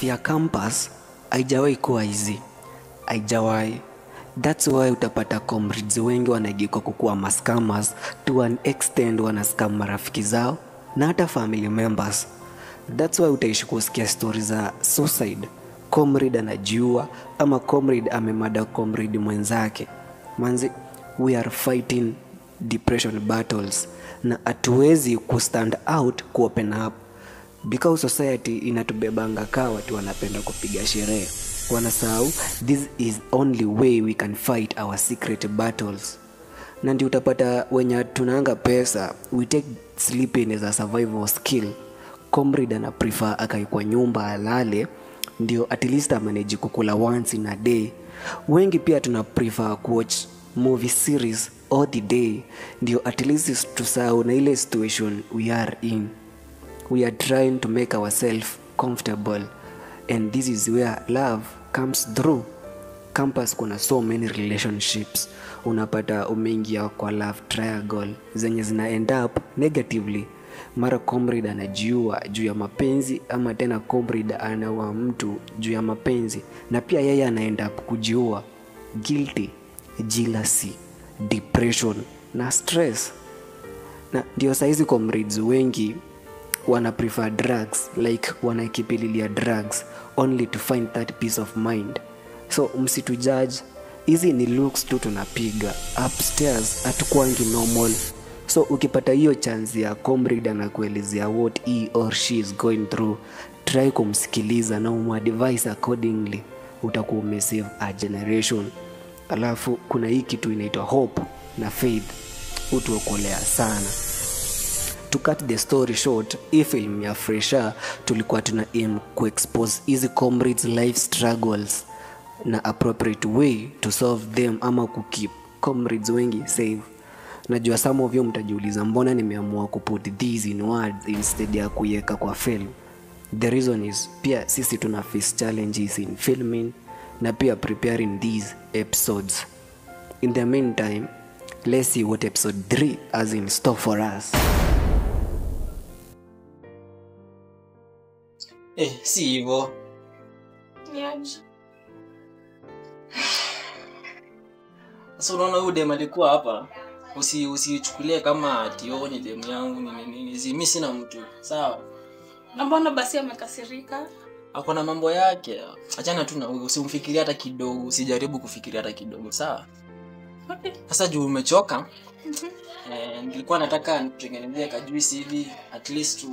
life ya campus haijawahi kuwa easy. Haijawahi. That's why utapata comrades wengi wanageuka kukuwa mascammers, to an extent wanascam marafiki zao na hata family members. That's why utaishi kusikia stories za suicide, comrade anajiua ama comrade amemada comrade mwenzake. Manzi, we are fighting depression battles na hatuwezi kustand out kuopen up because society inatubebanga kaa watu wanapenda kupiga sherehe. Wanasahau this is only way we can fight our secret battles. Na ndio utapata wenye tunaanga pesa, we take sleeping as a survival skill. Comrade ana prefer akai kwa nyumba alale ndio at least manage kukula once in a day. Wengi pia tuna prefer watch movie series all the day ndio at least tusahau na ile situation we are in. We are trying to make ourselves comfortable, and this is where love comes through. Campus kuna so many relationships. Unapata umeingia kwa love triangle zenye zina end up negatively. Mara comrade anajiua juu ya mapenzi ama tena comrade anaua mtu juu ya mapenzi na pia yeye ana end up kujiua. Guilty, jealousy, depression na stress. Na ndio saizi comrades wengi wana prefer drugs, like wanakipililia drugs only to find that peace of mind. So msitu judge, hizi ni looks tu tunapiga, upstairs hatukwangi normal. So ukipata hiyo chance ya comrade anakuelezea what he or she is going through, try kumsikiliza na umadvise accordingly, utakuwa umesave a generation. Alafu kuna hii kitu inaitwa hope na faith, utuokolea sana. To cut the story short, hii film ya Fresha tulikuwa tuna aim kuexpose easy comrades life struggles na appropriate way to solve them ama kukeep comrades wengi safe. Najua some of you mtajiuliza mbona nimeamua kuput these in words instead ya kuiweka kwa film. The reason is pia sisi tuna face challenges in filming na pia preparing these episodes. In the meantime, let's see what episode 3 has in store for us. Si hivyo. Niaje. Sasa unaona huyu dem alikuwa hapa. Usichukulie kama tio ni dem yangu nini. Mimi sina mtu. Sawa? Na mbona basi amekasirika? Ako na mambo yake. Achana tu na wewe, usimfikirie hata kidogo, usijaribu kufikiria hata kidogo, sawa? Okay. Sasa juu umechoka, nilikuwa nataka nitengenezee kajuisi hivi at least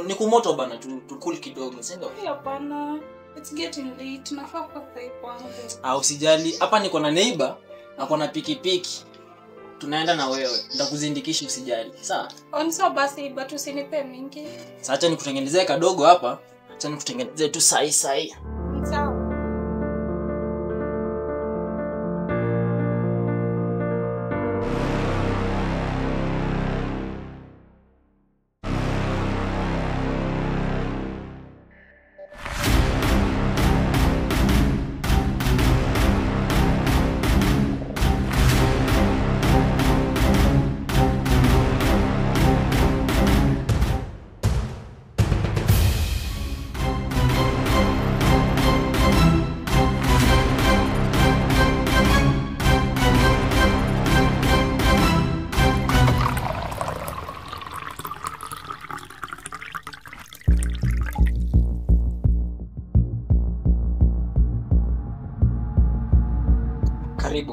ni kumoto bana tu cool kidogo, si ndio? Hapana. It's getting late. Nafaa kwa kwangu. Usijali, hapa niko na neighbor, ako na pikipiki. Tunaenda na wewe. Nitakuzindikisha usijali. Sawa? Onso basi but usinipe mingi. Sasa acha nikutengenezee kadogo hapa. Acha nikutengenezee tu sai. Sawa.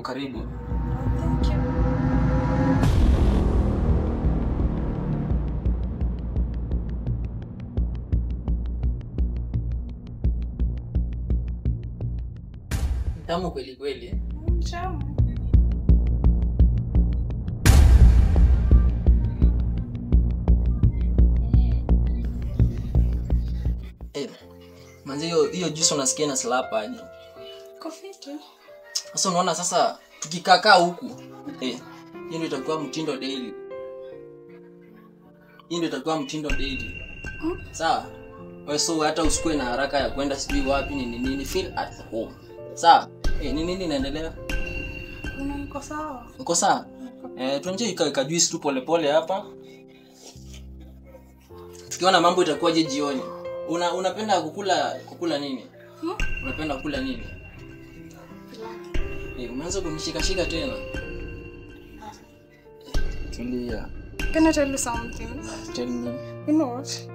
Karibu. Thank you. Tamu kweli. Tamu. Manzi hiyo juice unasikia na slap aje? Coffee tu. Sasa unaona sasa tukikaa huku hiyo ndio itakuwa mtindo daily. Sawa? Wewe so hata usikue na haraka ya kwenda sijui wapi nini feel at home. Sawa? Nini inaendelea? Niko sawa. Uko sawa? Tuenje kajuice tu pole hapa. Tukiona mambo itakuwaje jioni. Unapenda kukula nini? Unapenda kula nini? Umeanza kunishika tena. Tulia. Can I tell you something? Tell me. You know what?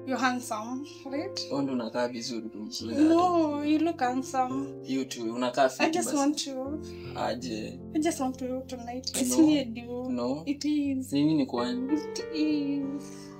You're handsome, right? Ndo unakaa vizuri kumshinda. No, you look handsome. You too, unakaa fit. I just want you. Aje. I just want you tonight. It's No. me and you. No. It is. Nini ni kwani? It is.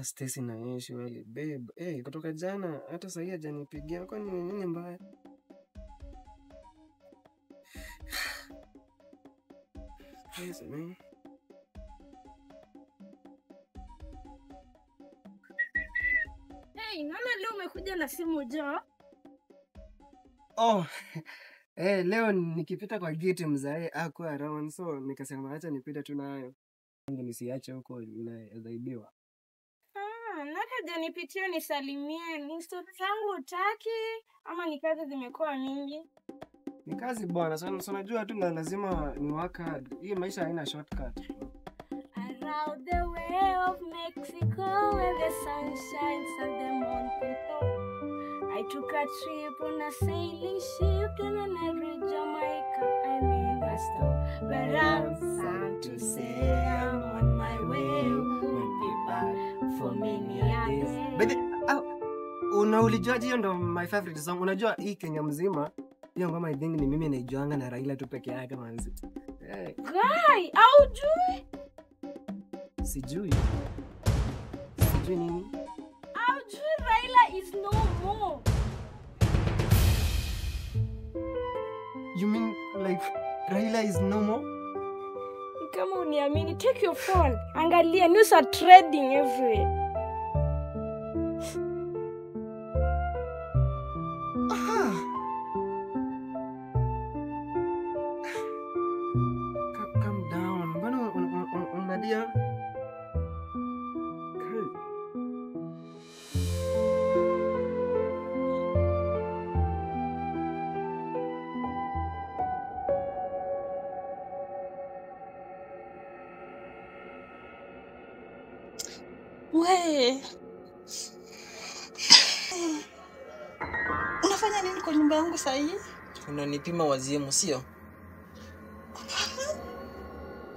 Stacy na yeye shwali babe. Kutoka jana hata sasa hajanipigia. Kwani nini mbaya? Yes, man. Hey, naona leo umekuja na simu jo. Oh. Leo nikipita kwa gate mzae hakuwa around, so nikasema acha nipite tu nayo. Nisiache huko inaibiwa. Na hajanipitia nisalimie. Ni story zangu utaki ama ni kazi zimekuwa mingi? Ni kazi bwana, so unajua tu na lazima ni work hard. Hii maisha haina shortcut. Around the way of Mexico where the sun shines and the mountain top. I took a trip on a sailing ship to Jamaica. I made a stop, but I'm sad to say I'm on my way. Won't be back for many years. But unaulijaji hiyo ndo my favorite song. Unajua hii Kenya mzima hiyo ngoma I think ni mimi naijuanga na Raila tu peke yake manzi. Guy, aujui? Sijui nini? Aujui Raila is no more. You mean like Raila is no more? Kama uniamini, take your phone. Angalia, news are trading everywhere. Calm down. Mbona unadia? We. Unafanya nini kwa nyumba yangu sasa hivi? Unanipima wazimu, sio?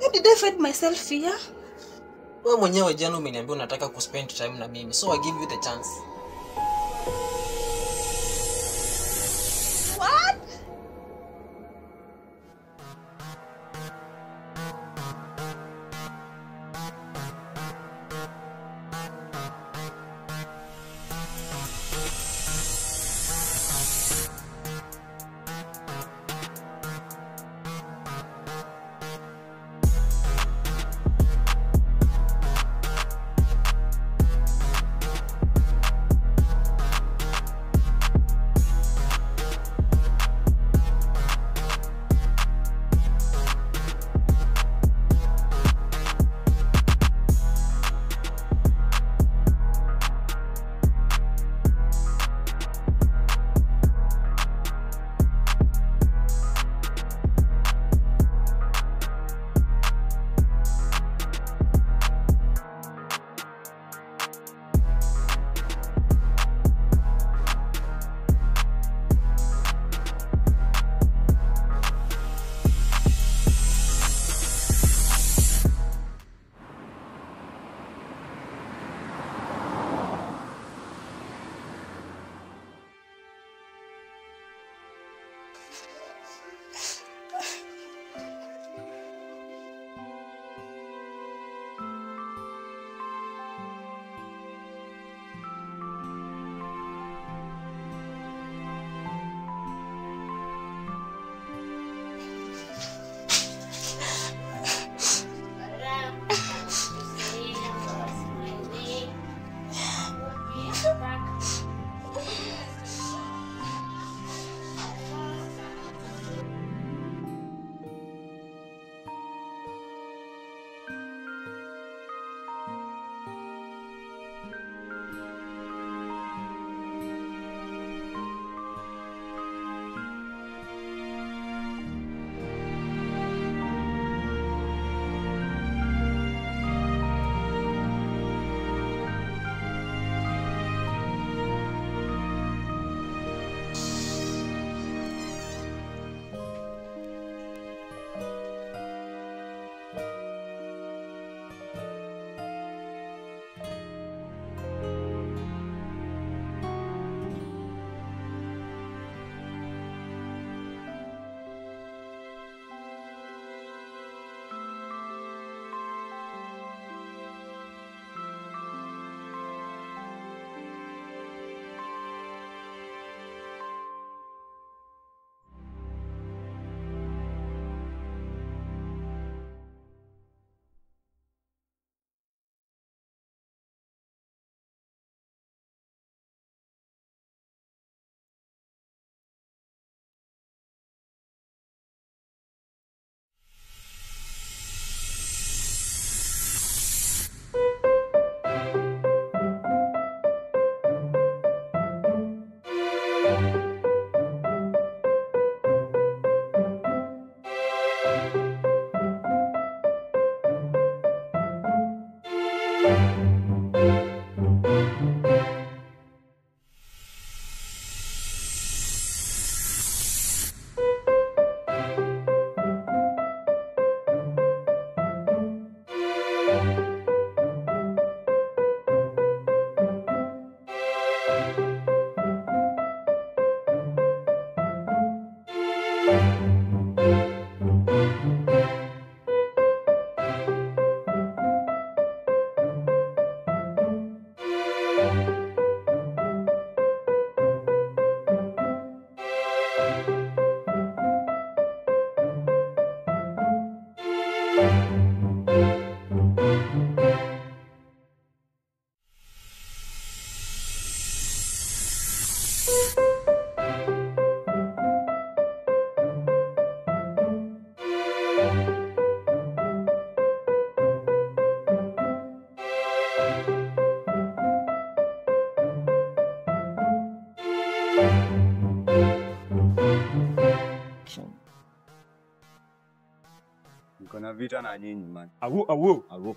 How did I find myself here? Wewe mwenyewe jana umeniambia unataka kuspend time na mimi. So I give you the chance. What? Niko na vita na nyinyi man. Awo. Awo.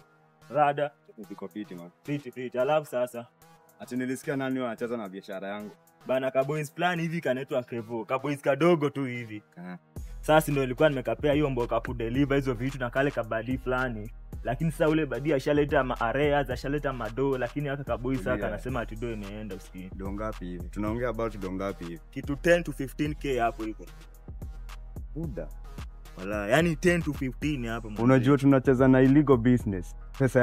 Rada. Niko fiti man. Fiti. Alafu sasa. Ati nilisikia nani wanacheza na biashara yangu. Bana kaboys plan hivi kanaitwa Kevo. Kaboys kadogo tu hivi. Sasa ndio nilikuwa nimekapea hiyo mboka ku deliver hizo vitu na kale kabadi fulani. Lakini sasa ule badi ashaleta maareas, ashaleta mado, lakini haka kaboys sasa anasema ati do imeenda usikii. Do ngapi hivi? Tunaongea about do ngapi hivi? Kitu 10 to 15k hapo hivyo. Buda. Wala, yani 10 to 15 hapo. Unajua tunacheza na illegal business. Pesa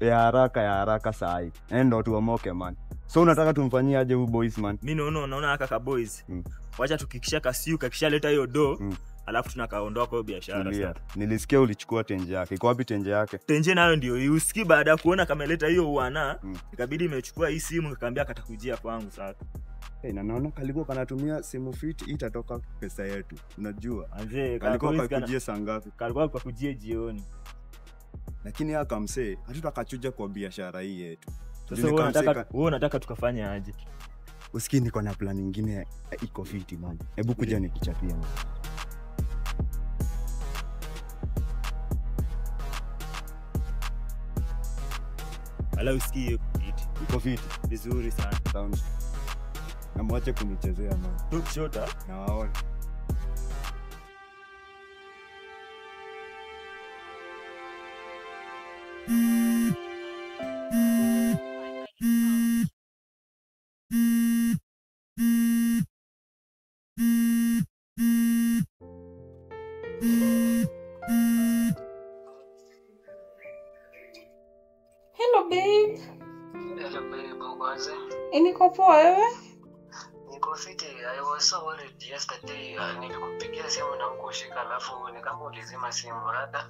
ya haraka sahi. Endo tuomoke man. So unataka tumfanyie aje huyu boys man? Mimi naona haka ka boys. Wacha tukikisha kasiu kakishaleta hiyo do. Alafu tunakaondoa kwa biashara sasa. Nilisikia ulichukua tenje yake. Iko wapi tenje yake? Tenje nayo ndio usikii baada ya kuona kameleta hiyo uana, ikabidi imechukua hii simu nikamwambia katakujia kwangu sasa. Na naona kalikuwa kanatumia simu fit itatoka pesa yetu. Unajua? Anze kalikuwa kakujia saa ngapi? Kalikuwa kakujia jioni. Lakini akamsee hatutakachuja kwa biashara hii yetu. Sasa wewe unataka tukafanya aje? Usikii niko na plan nyingine iko fiti man. Hebu kuja nikuchapie. Ala usikie fiti. Iko fiti vizuri sana. Sound. Na mwache kunichezea man. Look shota na waone. Hello babe. Hello babe, ukoaje? Niko poa wewe? Niko fiti. I was so worried yesterday. Nilikupigia simu na hukushika alafu nikama ulizima simu rada.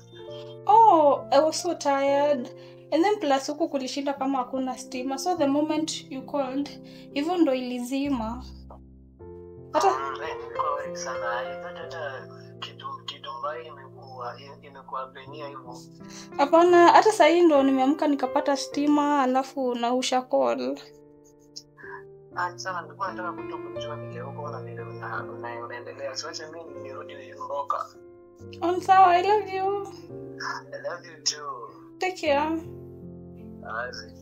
Oh, I was so tired. And then plus huku kulishinda kama hakuna stima. So the moment you called, hivyo ndo ilizima. Hata nilikuwa worried sana. Hata Kidumbai imekuwa benia hivyo. Hapana, hata sasa hii ndo nimeamka nikapata stima alafu na usha call. Sana nilikuwa nataka kujua vile uko na vile unaendelea. Siwache mimi nirudi Mboka. I'm sorry, I love you. I love you too. Take care. Azi.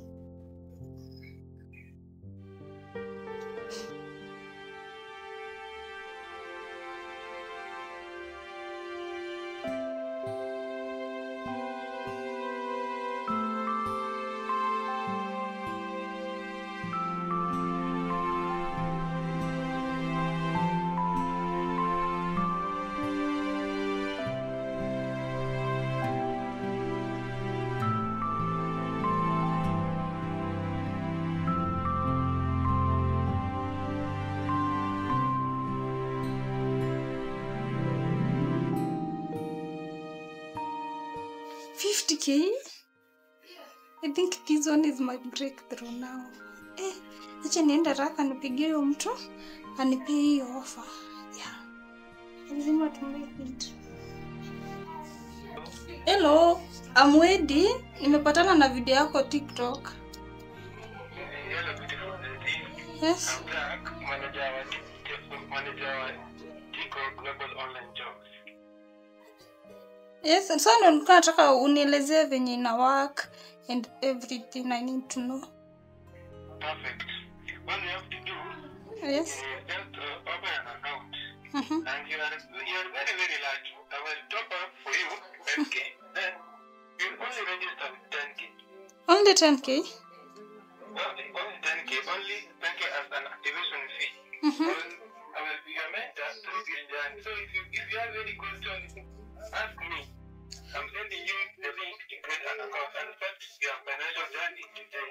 I think this one is my breakthrough now. Acha nienda raka nipigie huyo mtu anipe hiyo offer. Yeah. Lazima tumake it. Hello, I'm ready. Nimepatana na video yako TikTok. Yes. Manager wa TikTok Global Online Jobs. Yes, and so nilikuwa nataka unielezee venye ina work and everything I need to know. Perfect. What you have to do Yes. is just open an account. And you are very, very large. I will top up for you 10K. Then you only register with 10K. Only 10K? Only 10K. Only 10K as an activation fee. I will be your mentor to this journey. So if you have any questions, ask me. I'm sending you the link to create an account and start your financial journey today.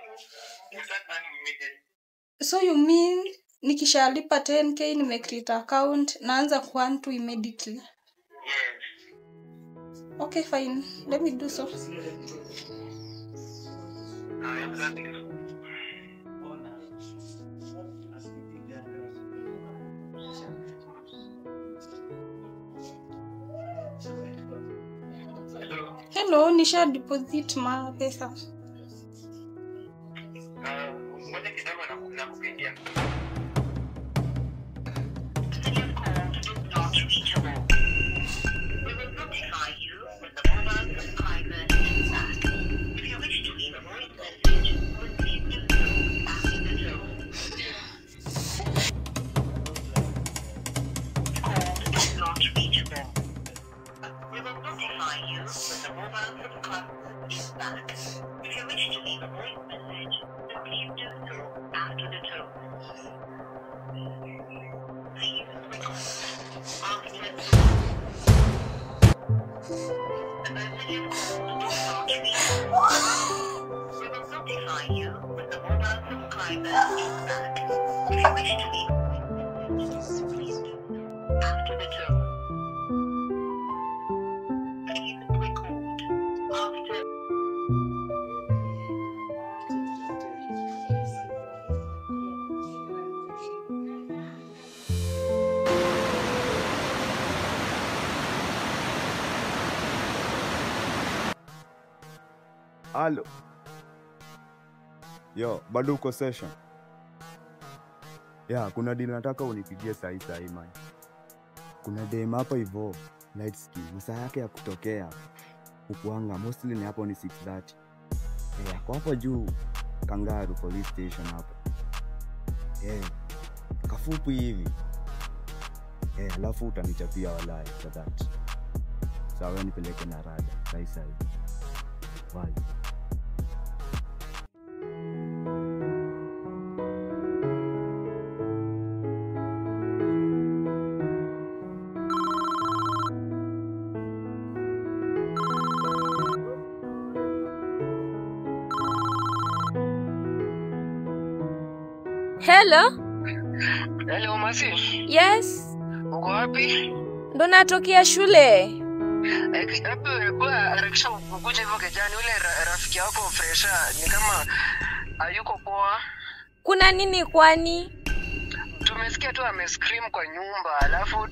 You start earning immediately. So you mean nikishalipa 10K nimecreate account naanza kuearn to immediately? Yes. Okay, fine. Let me do so. Exactly. Hello, nisha deposit ma pesa. Ngoja kidogo na kupigia. We will notify you when the mobile subscriber is back. If you wish my message back. If you wish to leave, please after the tone. Please record after. Halo. Yo, bado uko session? Ya, kuna deal nataka unipigie sahi man. Kuna dem hapa hivyo, light skin, masaa yake ya kutokea. Ukuanga, mostly ni hapo ni 6:30. Kwa hapo juu, Kangaru police station hapo. Kafupi hivi. Alafu utanichapia walai for that. Sawa, nipeleke na rada, sahi. Bye. Hello? Hello, Masi. Yes. Uko wapi? Ndo natokea shule. Hebu harakisha ukuje hivyo kijani, ule rafiki yako fresha ni kama hayuko poa. Kuna nini kwani? Tumesikia tu amescream kwa nyumba, alafu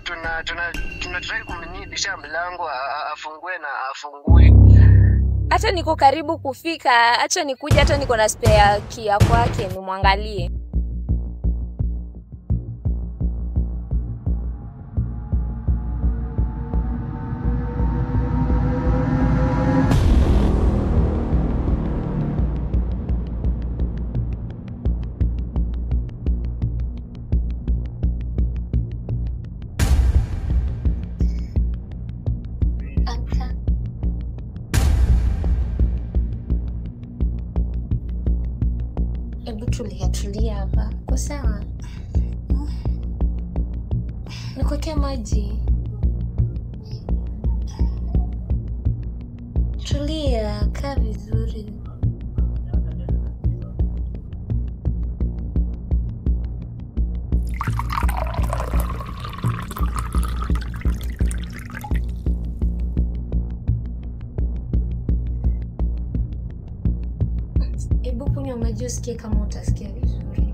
try kumnibisha mlango afungue na afungui. Hata niko karibu kufika, acha nikuje, hata niko na spare key ya kwake nimwangalie. Ebu tulia hapa. Kwa sawa? Nikuwekea maji. Tulia, kaa vizuri. Ebu kunywa maji usikie kama utasikia vizuri.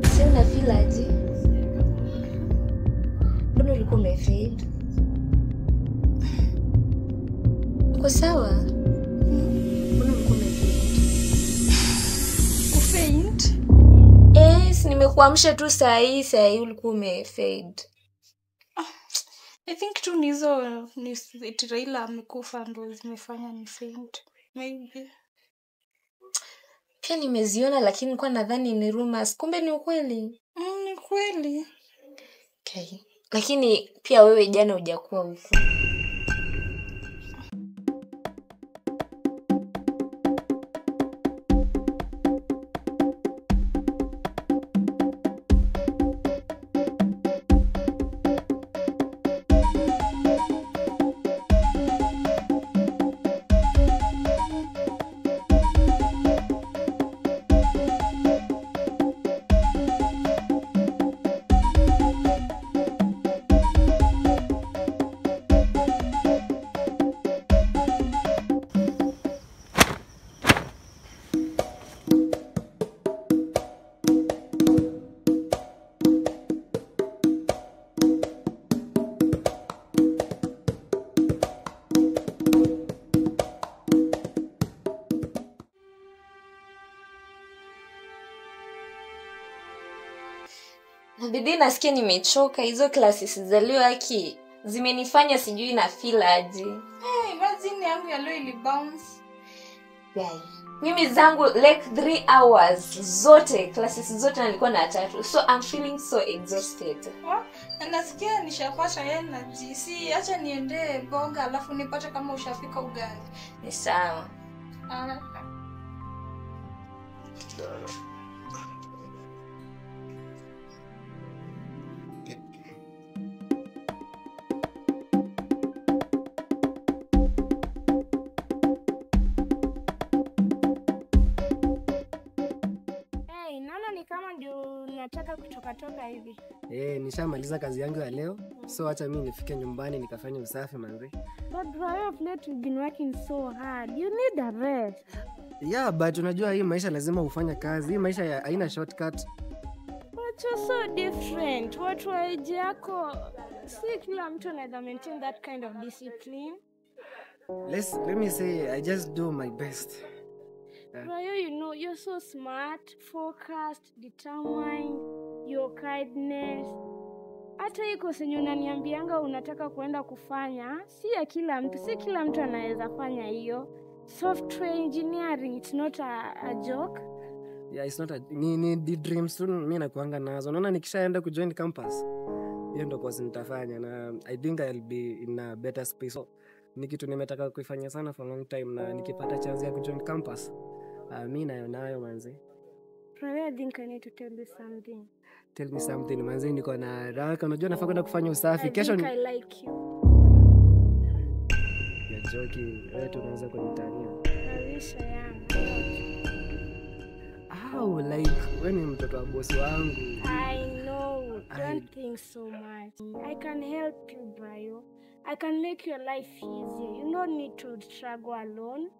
Sasa unafeel aje? Mbona ulikuwa umefade? Uko sawa? Mbona ulikuwa umefade? Kufaint? Yes, nimekuamsha tu saa hii ulikuwa umefade. I think tu nizo ni Raila amekufa ndo zimefanya ni faint. Maybe. Pia nimeziona lakini nilikuwa nadhani ni rumors. Kumbe ni ukweli. Ni kweli. Okay. Lakini pia wewe jana hujakuwa huko. Bidii nasikia nimechoka, hizo classes za leo haki zimenifanya sijui na feel aje. Imagine yangu ya leo ili bounce. Mimi zangu like 3 hours zote, classes zote nilikuwa na 3. So I'm feeling so exhausted. Na nasikia nishapata energy. Si acha niende boga alafu nipate kama ushafika ugali. Ni sawa. unaenda kutoka toka hivi. Nishamaliza kazi yangu ya leo. So acha mimi nifike nyumbani nikafanye usafi manzi. But bro, of late you've been working so hard. You need a rest. Yeah, but unajua hii maisha lazima ufanye kazi. Hii maisha haina shortcut. But you're so different. Watu wa age yako, si kila mtu anaweza maintain that kind of discipline. Let me say, I just do my best. Bro, you know, you're so smart, focused, determined, your kindness. Hata iko senye unaniambianga unataka kuenda kufanya, si kila mtu anaweza fanya hiyo. Software engineering, it's not a joke. Yeah, it's not ni dreams tu mimi nakuanga nazo. Unaona nikishaenda kujoin campus, hiyo ndio course nitafanya na I think I'll be in a better space. So, ni kitu nimetaka kuifanya sana for a long time na nikipata chance ya kujoin campus, mimi nayo manzi. I think I need to tell you something. Tell me something manzi, niko na haraka. Unajua nafaa kwenda kufanya usafi kesho. I like you. You're joking. Wewe tunaweza kunitania. I wish I am. How like wewe ni mtoto wa bosi wangu. I know. Don't think so much. I can help you, Brayo. I can make your life easier. You don't need to struggle alone.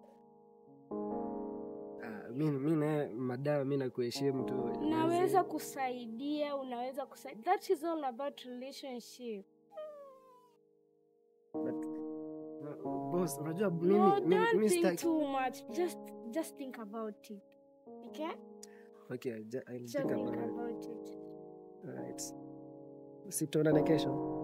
Mimi nakuheshimu tu. Unaweza kusaidia. That is all about relationship. But boss, unajua don't think too much. Just think about it. Okay? Okay, I'll think about it. Alright. Sitaona kesho.